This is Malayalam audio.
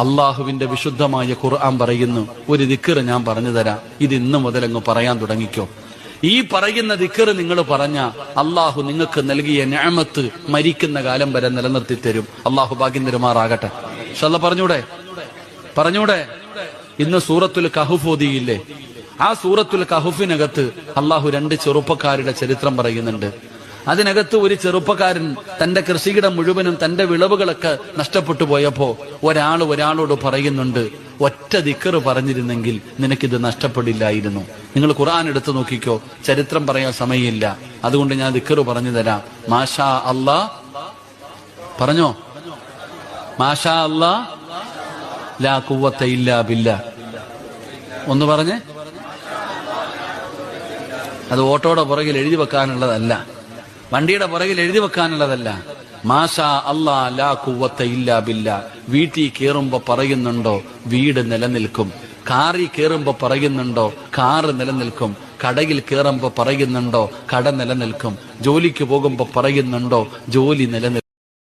അള്ളാഹുവിന്റെ വിശുദ്ധമായ ഖുർആൻ പറയുന്നു, ഒരു ദിക്ർ ഞാൻ പറഞ്ഞു തരാം, ഇത് ഇന്ന് മുതൽ അങ്ങ് പറയാൻ തുടങ്ങിക്കോ. ഈ പറയുന്ന ദിക്ർ നിങ്ങൾ പറഞ്ഞ അള്ളാഹു നിങ്ങൾക്ക് നൽകിയ നിഅമത്ത് മരിക്കുന്ന കാലം വരെ നിലനിർത്തി തരും. അള്ളാഹു ഭാഗ്യം തരുമാറാകട്ടെ. പറഞ്ഞൂടെ? ഇന്ന് സൂറത്തുൽ കഹ്ഫ് ഓതിയില്ലേ? ആ സൂറത്തുൽ കഹ്ഫിനകത്ത് അള്ളാഹു 2 ചെറുപ്പക്കാരുടെ ചരിത്രം പറയുന്നുണ്ട്. അതിനകത്ത് ഒരു ചെറുപ്പക്കാരൻ തന്റെ കൃഷിയിടം മുഴുവനും തന്റെ വിളവുകളൊക്കെ നഷ്ടപ്പെട്ടു പോയപ്പോ ഒരാളോട് പറയുന്നുണ്ട്, ഒറ്റ ദിക്ർ പറഞ്ഞിരുന്നെങ്കിൽ നിനക്കിത് നഷ്ടപ്പെടില്ലായിരുന്നു. നിങ്ങൾ ഖുർആൻ എടുത്തു നോക്കിക്കോ, ചരിത്രം പറയാൻ സമയമില്ല, അതുകൊണ്ട് ഞാൻ ദിക്ർ പറഞ്ഞു തരാം. മാഷാ അല്ലാ പറഞ്ഞോ, മാഷാ അല്ലാ ലാ ഖുവത ഇല്ലാ ബില്ലാ. ഒന്ന് പറഞ്ഞേ. അത് ഓട്ടോയുടെ പുറകിൽ എഴുതി വെക്കാനുള്ളതല്ല, വണ്ടിയുടെ പുറകിൽ എഴുതി വെക്കാനുള്ളതല്ല. മാഷാ അല്ലാ ലാ ഖുവത ഇല്ലാ ബില്ലാ. വീട്ടിൽ കയറുമ്പോ പറയുന്നുണ്ടോ വീട് നിലനിൽക്കും, കാറിൽ കയറുമ്പോ പറയുന്നുണ്ടോ കാറ് നിലനിൽക്കും, കടയിൽ കയറുമ്പോ പറയുന്നുണ്ടോ കട നിലനിൽക്കും, ജോലിക്ക് പോകുമ്പോ പറയുന്നുണ്ടോ ജോലി നിലനിൽക്കും.